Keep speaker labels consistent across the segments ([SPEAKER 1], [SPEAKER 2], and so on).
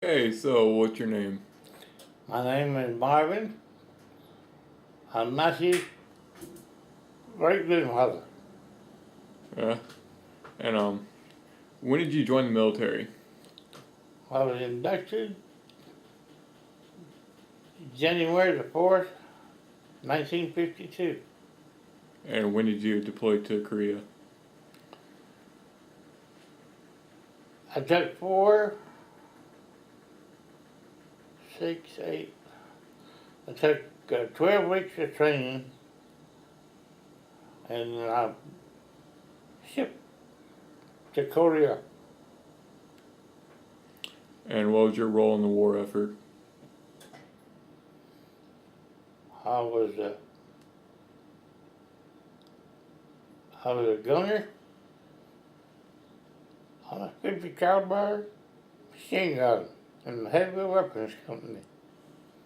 [SPEAKER 1] Hey, so what's your name?
[SPEAKER 2] My name is Marvin. I'm Massey's great grandfather.
[SPEAKER 1] Uh, and when did you join the military?
[SPEAKER 2] I was inducted January the 4th, 1952.
[SPEAKER 1] And when did you deploy to Korea?
[SPEAKER 2] I took 4, 6, 8. I took 12 weeks of training and I shipped to Korea.
[SPEAKER 1] And what was your role in the war effort?
[SPEAKER 2] I was a, I was a gunner on a 50 caliber machine gun in the heavy weapons company.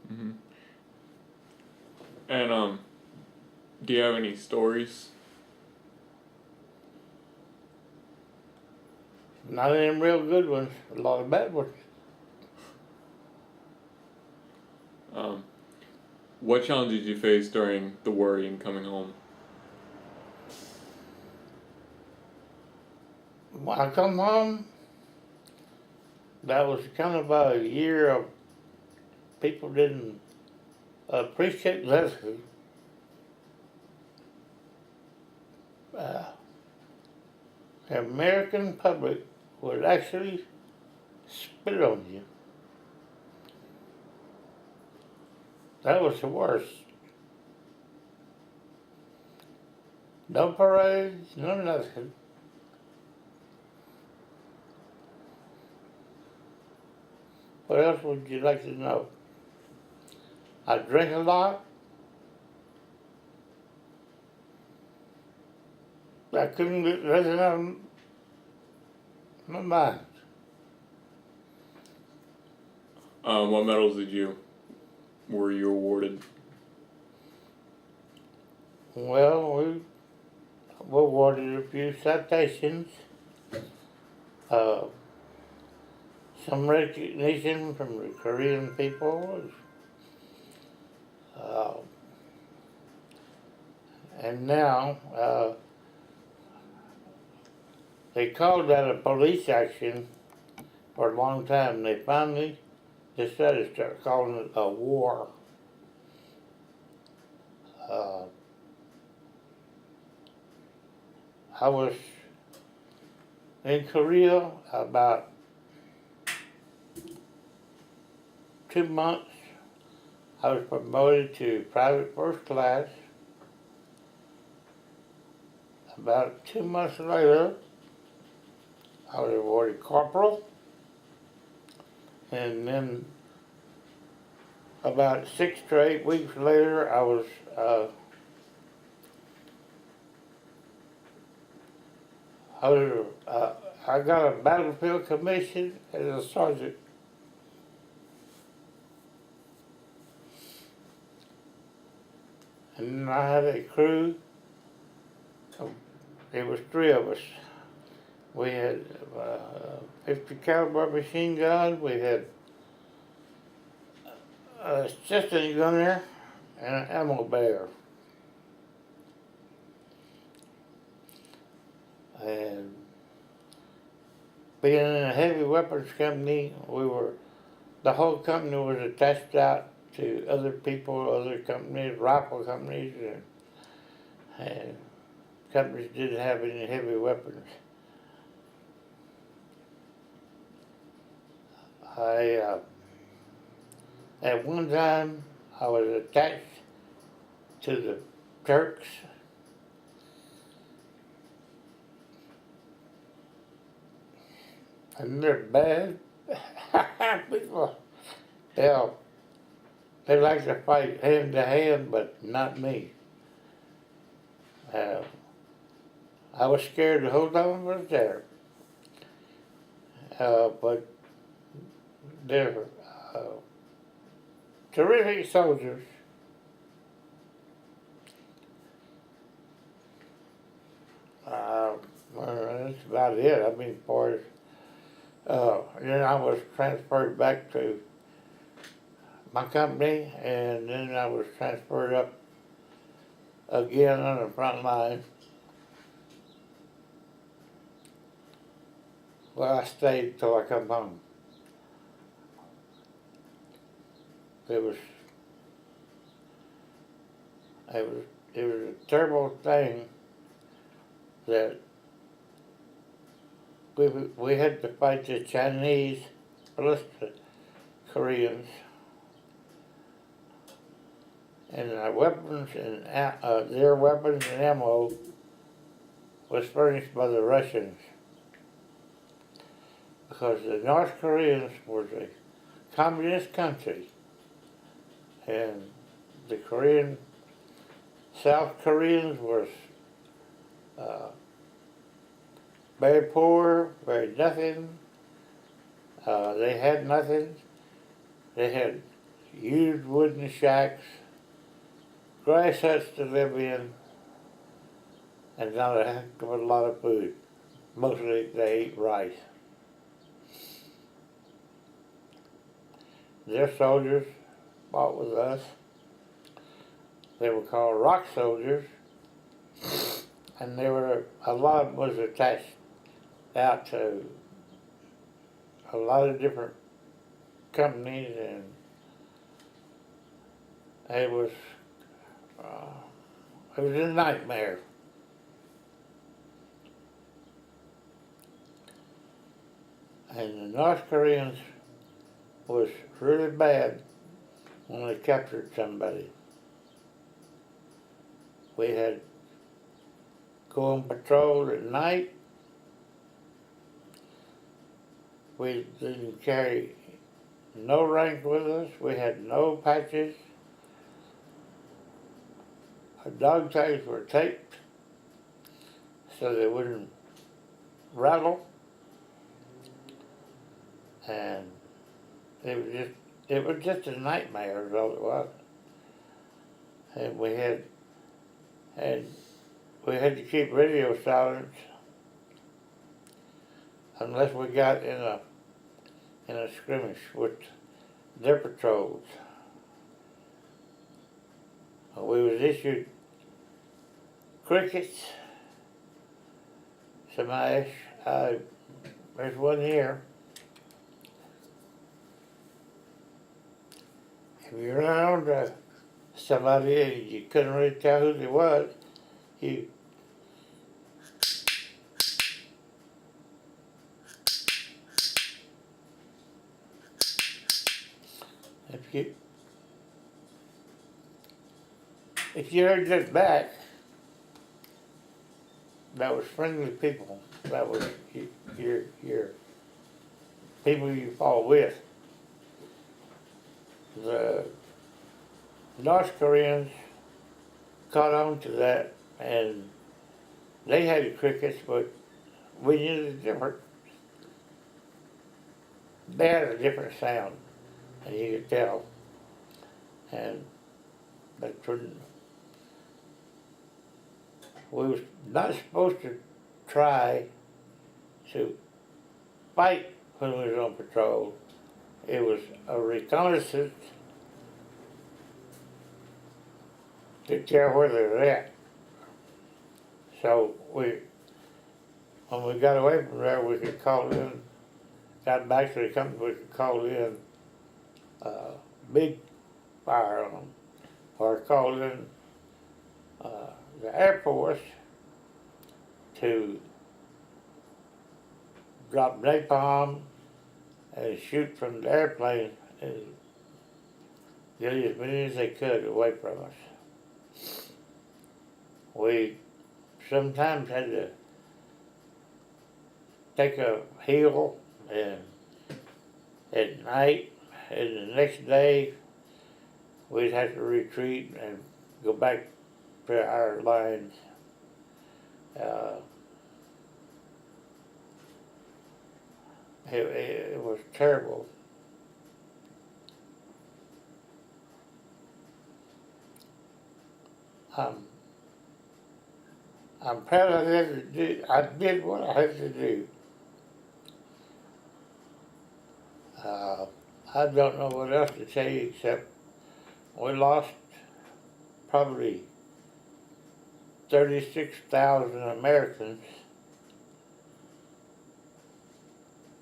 [SPEAKER 1] hmm And do you have any stories?
[SPEAKER 2] Not any real good ones, a lot of bad ones.
[SPEAKER 1] Um, what challenges did you face during the war and coming home?
[SPEAKER 2] When I come home, that was kind of a year of people didn't appreciate lessons. Uh, the American public would actually spit on you. That was the worst. No parades, no nothing. What else would you like to know? I drink a lot. I couldn't get nothing out of my mind.
[SPEAKER 1] What medals were you awarded?
[SPEAKER 2] Well, we awarded a few citations, uh, some recognition from the Korean people, uh, and now they called that a police action for a long time. They finally decided to start calling it a war. Uh, I was in Korea about 2 months. I was promoted to private first class. About 2 months later, I was awarded corporal, and then about 6 to 8 weeks later, uh, I got a battlefield commission as a sergeant. And I had a crew. There was 3 of us. We had 50 caliber machine gun. We had a assistant gunner and an ammo bearer. And being in a heavy weapons company, the whole company was attached out to other people, other companies, rifle companies, and companies didn't have any heavy weapons. I at one time I was attached to the Turks, and they're bad people. Yeah, they like to fight hand to hand, but not me. Uh, I was scared the whole time I was there. But they're uh, terrific soldiers. Uh, well, that's about it. I mean, as far as Then I was transferred back to my company, and then I was transferred up again on the front line. Well, I stayed till I come home. It was, it was a terrible thing that we had to fight the Chinese plus the Koreans, and our weapons and their weapons and ammo was furnished by the Russians, because the North Koreans was a communist country, and the South Koreans was very poor, very nothing. They had nothing. They had used wooden shacks, grass huts to live in, and not a heck of a lot of food. Mostly they ate rice. Their soldiers fought with us. They were called rock soldiers, and a lot of them was attached out to a lot of different companies, and it was a nightmare. And the North Koreans was really bad when they captured somebody. We had go on patrol at night. We didn't carry no rank with us. We had no patches. Our dog tags were taped so they wouldn't rattle. And it was just a nightmare is all it was. And we had to keep radio silent unless we got in a skirmish with their patrols. We was issued crickets, some ash. There's one here. If you ran onto somebody and you couldn't really tell who they was, you if you heard this back, that was friendly people. That was your people you fought with. The North Koreans caught on to that, and they had crickets, but we knew the different. They had a different sound, and you could tell. And that's when we was not supposed to try to fight when we was on patrol. It was a reconnaissance to tell where they were at. So when we got away from there, we could call in, got back to the company, we could call in big fire on them, or call in the Air Force to drop napalm and shoot from the airplane and get as many as they could away from us. We sometimes had to take a hill, and at night and the next day we'd have to retreat and go back to our lines. It was terrible. I'm proud I had to do. I did what I had to do. I don't know what else to tell you except we lost probably 36,000 Americans,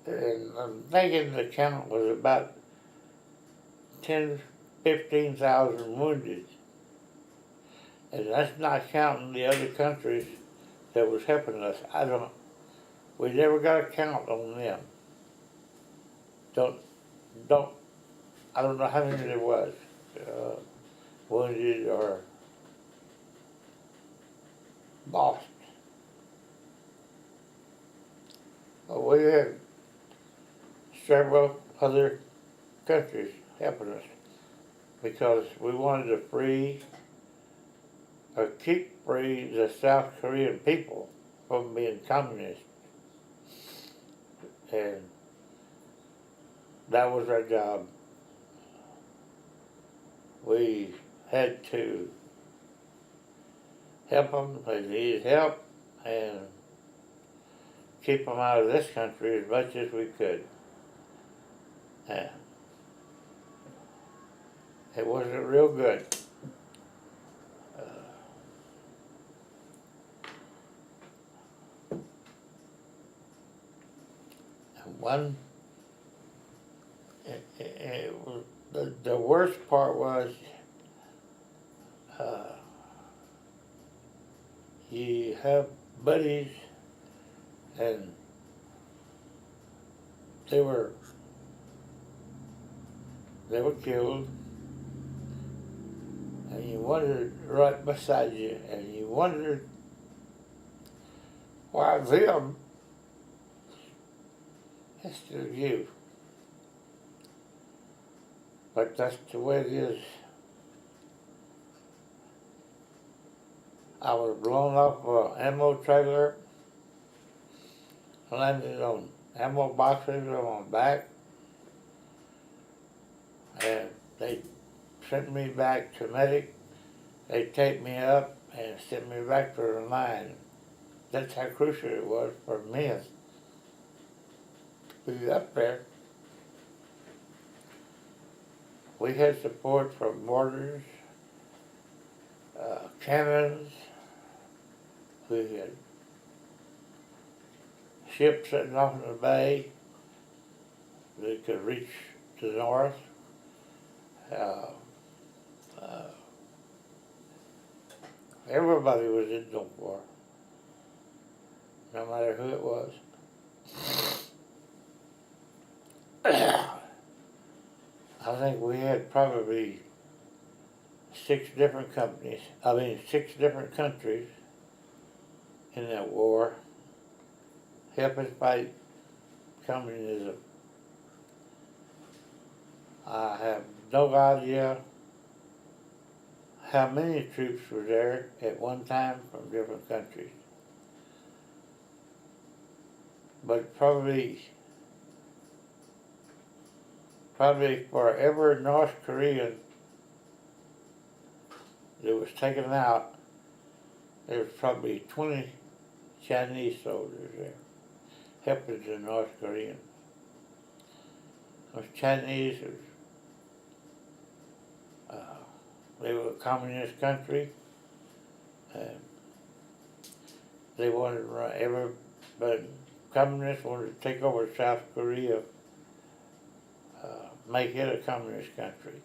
[SPEAKER 2] and I'm thinking the count was about 10, 15,000 wounded. And that's not counting the other countries that was helping us. We never got a count on them. Don't, I don't know how many there was, wounded or lost. But we had several other countries helping us because we wanted to free or keep free the South Korean people from being communist. And that was our job. We had to help them, they needed help, and keep them out of this country as much as we could. And it wasn't real good. And the worst part was you have buddies and they were killed, and you wondered right beside you, and you wondered why them instead of you. But that's the way it is. I was blown off an ammo trailer, landed on ammo boxes on my back, and they sent me back to medic. They taped me up and sent me back to the line. That's how crucial it was for me to be up there. We had support from mortars, cannons. We had ships sitting off in the bay that could reach to the north. Everybody was in the war, no matter who it was. I think we had probably 6 different countries in that war helping fight communism. I have no idea how many troops were there at one time from different countries. But probably for every North Korean that was taken out, there was probably 20 Chinese soldiers there helping the North Koreans. Those Chinese, they were a communist country, and they wanted to run but communists wanted to take over South Korea, make it a communist country.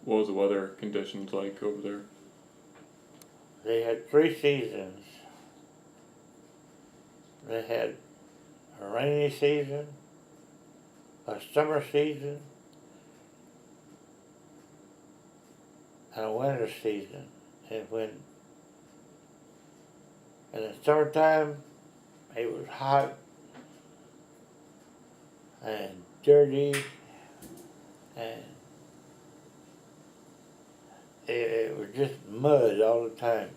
[SPEAKER 1] What was the weather conditions like over there?
[SPEAKER 2] They had 3 seasons. They had a rainy season, a summer season, and a winter season. And when in the summertime, it was hot and dirty, and it was just mud all the time.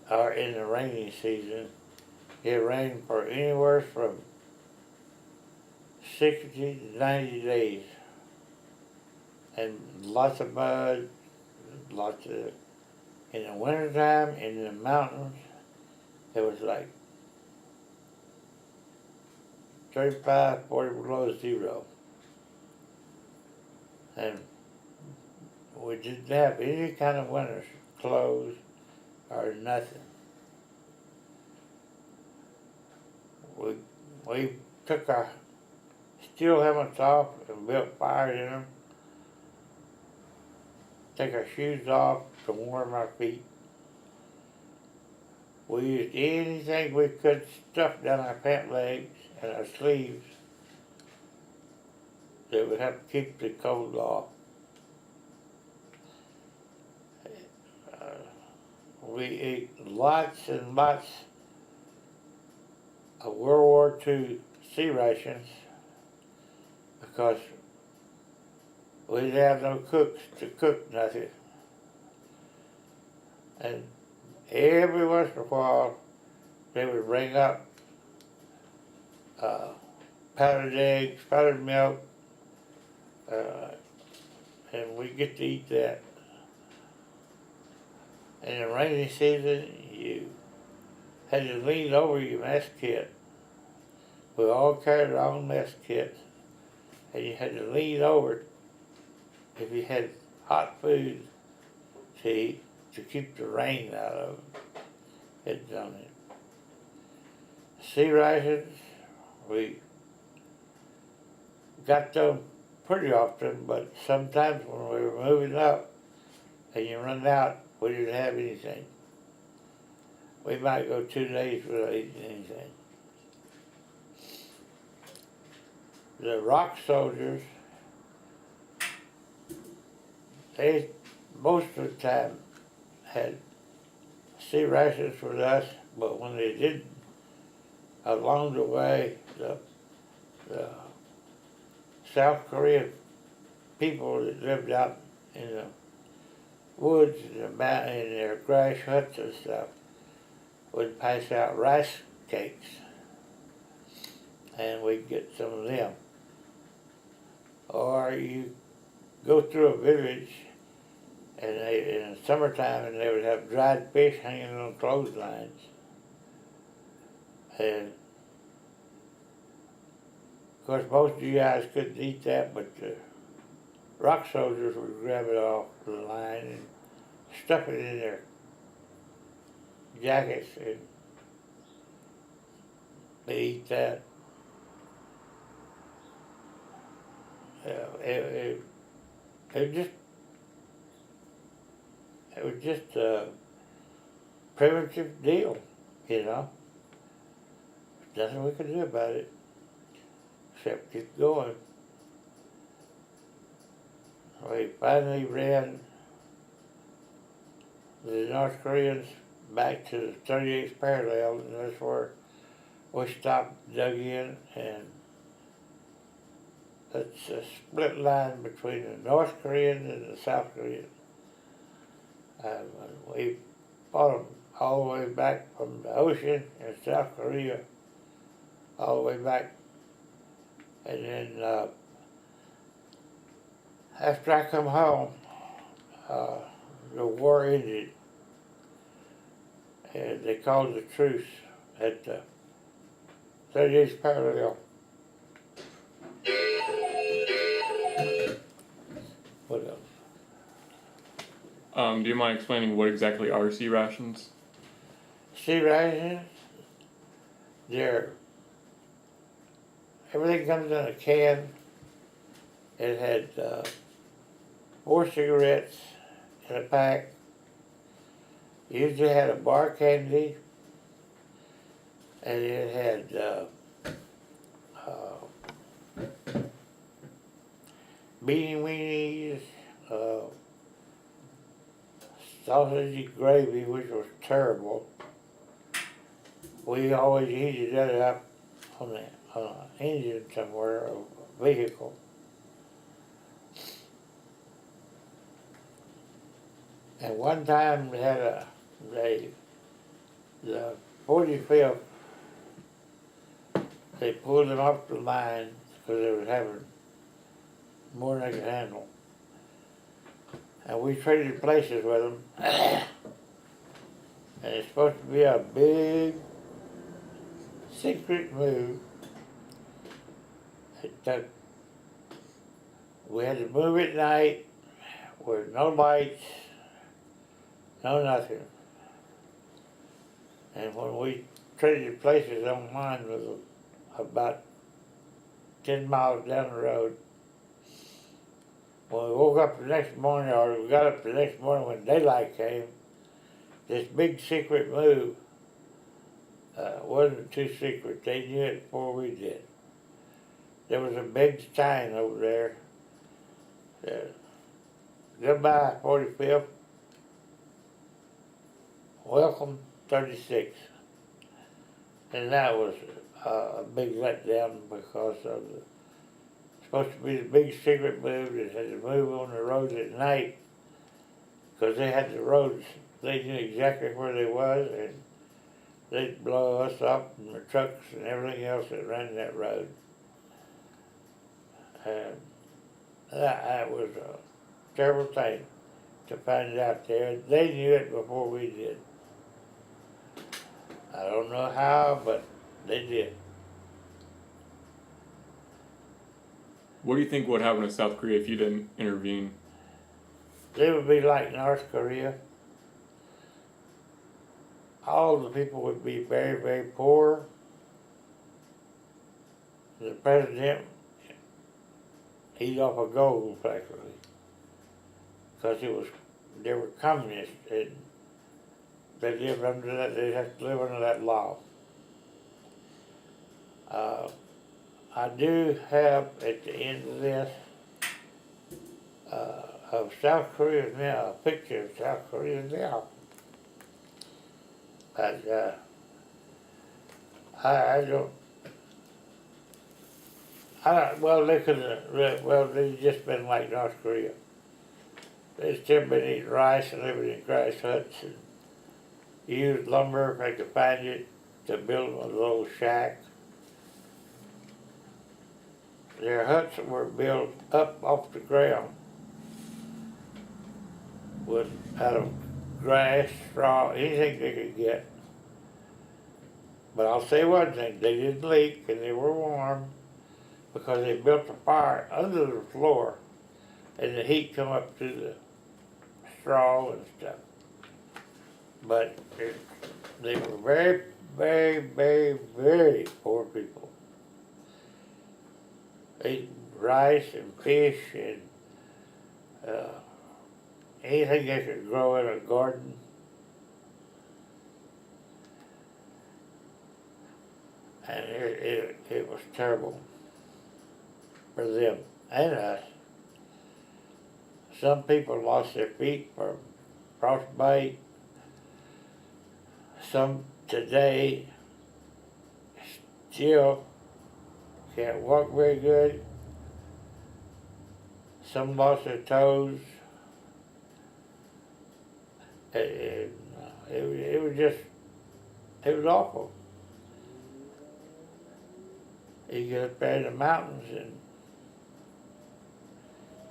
[SPEAKER 2] Or in the rainy season, it rained for anywhere from 60 to 90 days. And lots of mud, lots of in the wintertime in the mountains, it was like 35, 40 below zero. And we didn't have any kind of winter clothes or nothing. We took our steel helmets off and built fires in them. Take our shoes off to warm our feet. We used anything we could stuff down our pant legs and our sleeves that would help keep the cold off. We ate lots and lots of World War II sea rations because we didn't have no cooks to cook nothing. And every once in a while, they would bring up powdered eggs, powdered milk, and we get to eat that. In the rainy season, you had to lean over your mess kit. We all carried our own mess kits, and you had to lean over if you had hot food to eat to keep the rain out of it. On it. Sea rations, we got them pretty often, but sometimes when we were moving up and you run out, we didn't have anything. We might go 2 days without eating anything. The rock soldiers, they most of the time had sea rations with us, but when they didn't, along the way, the South Korean people that lived out in the woods and the mountain in their grass huts and stuff would pass out rice cakes, and we'd get some of them. Or you go through a village and in the summertime, and they would have dried fish hanging on clotheslines. And of course, most of you guys couldn't eat that, but the rock soldiers would grab it off the line and stuff it in their jackets, and they eat that. It was just a primitive deal, you know. There's nothing we could do about it except keep going. We finally ran the North Koreans back to the 38th parallel, and that's where we stopped, dug in, and that's a split line between the North Koreans and the South Koreans. We fought them all the way back from the ocean in South Korea, all the way back. And then after I come home, the war ended, and they called the truce at the 38th parallel. What else?
[SPEAKER 1] Do you mind explaining what exactly are sea rations?
[SPEAKER 2] Sea rations, everything comes in a can. It had 4 cigarettes in a pack. Usually had a bar candy, and it had beanie weenies, sausage gravy, which was terrible. We always heated that up on an engine somewhere, a vehicle. And one time they had the 45th, they pulled them off the line because they were having more than they could handle. And we traded places with them. and it's supposed to be a big secret move. It took, we had to move at night with no lights, no nothing. And when we traded places on mine was about 10 miles down the road. When we woke up the next morning, or we got up the next morning when daylight came, this big secret move wasn't too secret. They knew it before we did. There was a big sign over there. Goodbye, 45th. Welcome, 36. And that was a big letdown because of the supposed to be the big secret move that had to move on the roads at night because they had the roads. They knew exactly where they was, and they'd blow us up and the trucks and everything else that ran that road. And that was a terrible thing to find out there. They knew it before we did. I don't know how, but they did.
[SPEAKER 1] What do you think would happen to South Korea if you didn't intervene?
[SPEAKER 2] They would be like North Korea. All the people would be very, very poor. The president eat off a gold practically because they were communists and they lived under that. They had to live under that law. I do have at the end of this of South Korea now, a picture of South Korea now. But I don't. Well, they could have. Well, they've just been like North Korea. They've still been eating rice and living in grass huts and used lumber if they could find it to build them a little shack. Their huts were built up off the ground out of grass, straw, anything they could get. But I'll say one thing, they didn't leak and they were warm because they built a fire under the floor and the heat come up through the straw and stuff. But they were very, very, very, very poor people. Ate rice and fish and anything they could grow in a garden. And it was terrible for them and us. Some people lost their feet from frostbite. Some today still can't walk very good. Some lost their toes. It was awful. You get up there in the mountains and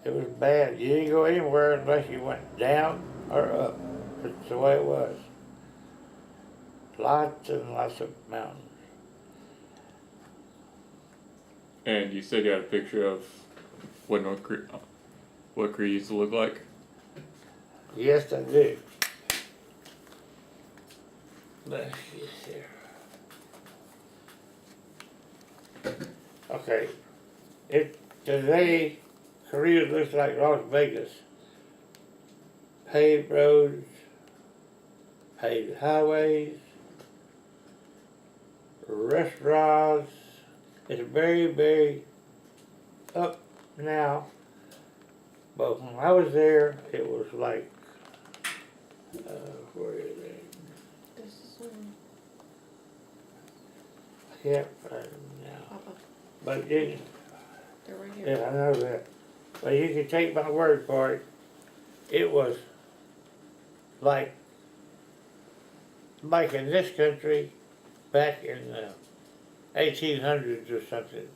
[SPEAKER 2] it was bad. You didn't go anywhere unless you went down or up. That's the way it was. Lots and lots of mountains.
[SPEAKER 1] And you said you had a picture of what Korea used to look like?
[SPEAKER 2] Yes, I do. Let's see here. Okay. Today, Korea looks like Las Vegas. Paved roads, paved highways, restaurants. It's very, very up now. But when I was there, it was like, where is it?
[SPEAKER 3] This is one.
[SPEAKER 2] I can't find them now.
[SPEAKER 3] Papa.
[SPEAKER 2] But
[SPEAKER 3] They're right here.
[SPEAKER 2] yeah, I know that. But you can take my word for it. It was like in this country back in the 1800s or something.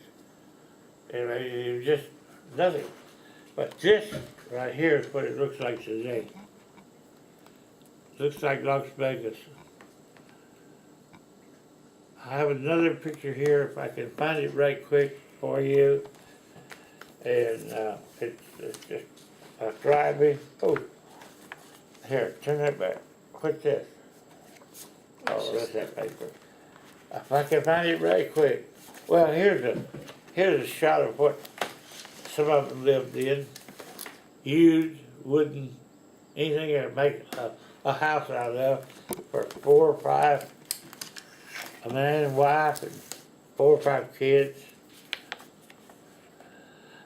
[SPEAKER 2] It was just nothing. But this right here is what it looks like today. Looks like Las Vegas. I have another picture here if I can find it right quick for you. And it's just a driving. Oh, here, turn that back. What's this? Oh, that's that paper. If I can find it right quick. Well, here's a shot of what some of them lived in. Used wooden, anything that make a house out of for 4 or 5, a man and wife and 4 or 5 kids.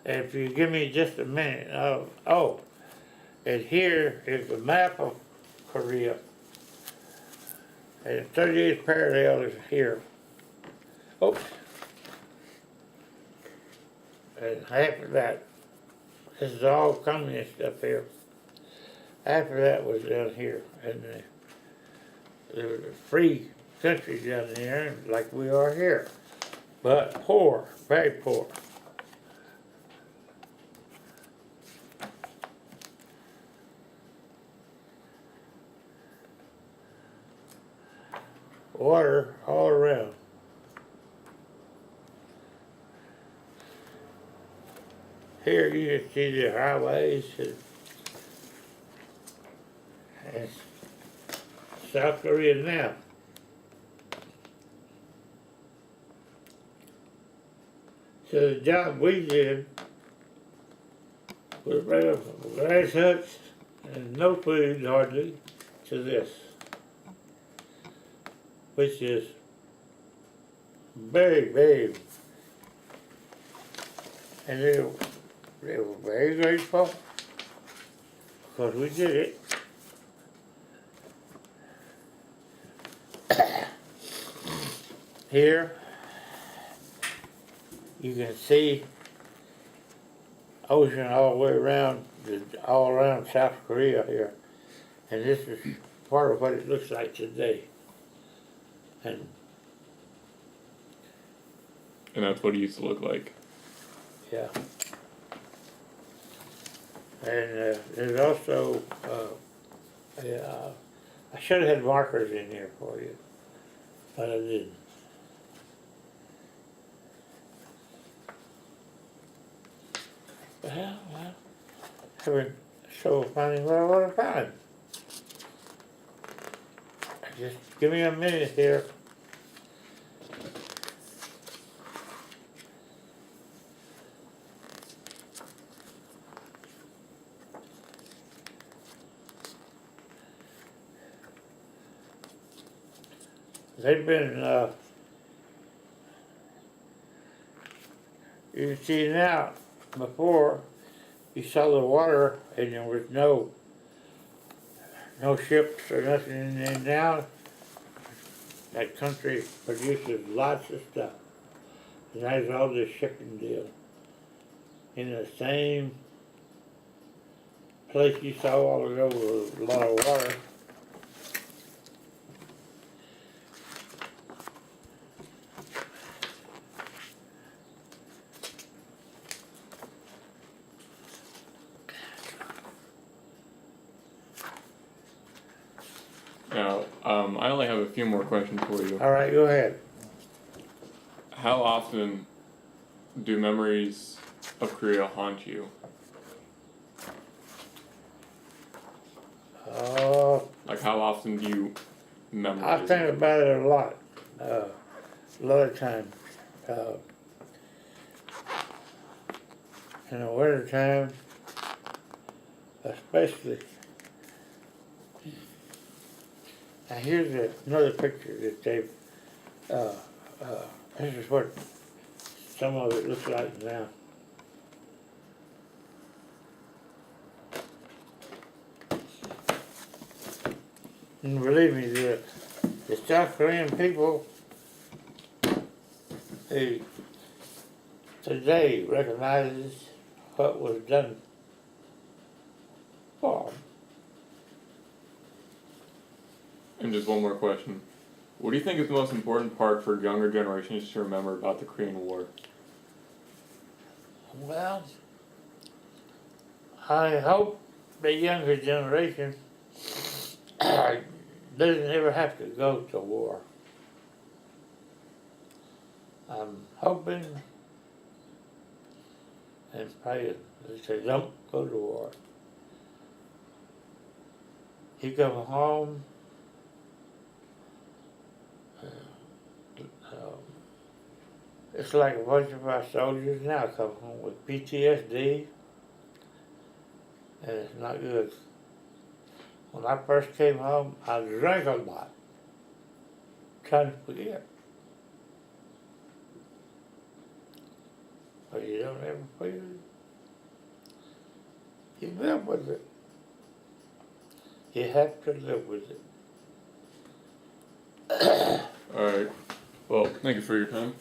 [SPEAKER 2] And if you give me just a minute, and here is the map of Korea. And 38th parallel is here. Oops. And after that, this is all communist up here. After that was down here, and there was a free country down there, like we are here, but poor, very poor. Water all around. Here you can see the highways and South Korea now. So the job we did was bring from grass huts and no food hardly to this, which is very, very, and they were very grateful because we did it. Here, you can see ocean all the way around, all around South Korea here. And this is part of what it looks like today. And
[SPEAKER 1] that's what it used to look like.
[SPEAKER 2] yeah. And there's also, I should have had markers in here for you, but I didn't. Well, having trouble finding what I want to find. Just give me a minute here. They've been, you see now, before you saw the water and there was no ships or nothing, and now that country produces lots of stuff. And there's all this shipping deal. In the same place you saw a while ago with a lot of water.
[SPEAKER 1] Now, I only have a few more questions for you.
[SPEAKER 2] All right, go ahead.
[SPEAKER 1] How often do memories of Korea haunt you?
[SPEAKER 2] Like
[SPEAKER 1] how often do you memorize
[SPEAKER 2] I think about it a lot of times. In the winter time, especially. Now here's another picture that they've, this is what some of it looks like now. And believe me, the South Korean people, they today recognizes what was done for them.
[SPEAKER 1] And just one more question. What do you think is the most important part for younger generations to remember about the Korean War?
[SPEAKER 2] Well, I hope the younger generation doesn't ever have to go to war. I'm hoping and praying that they don't go to war. You come home, it's like a bunch of our soldiers now come home with PTSD, and it's not good. When I first came home, I drank a lot, trying to forget. But you don't ever forget it. You live with it. You have to live with it.
[SPEAKER 1] Alright. Well, thank you for your time.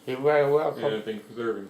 [SPEAKER 2] You're very welcome.
[SPEAKER 1] And thank you for serving.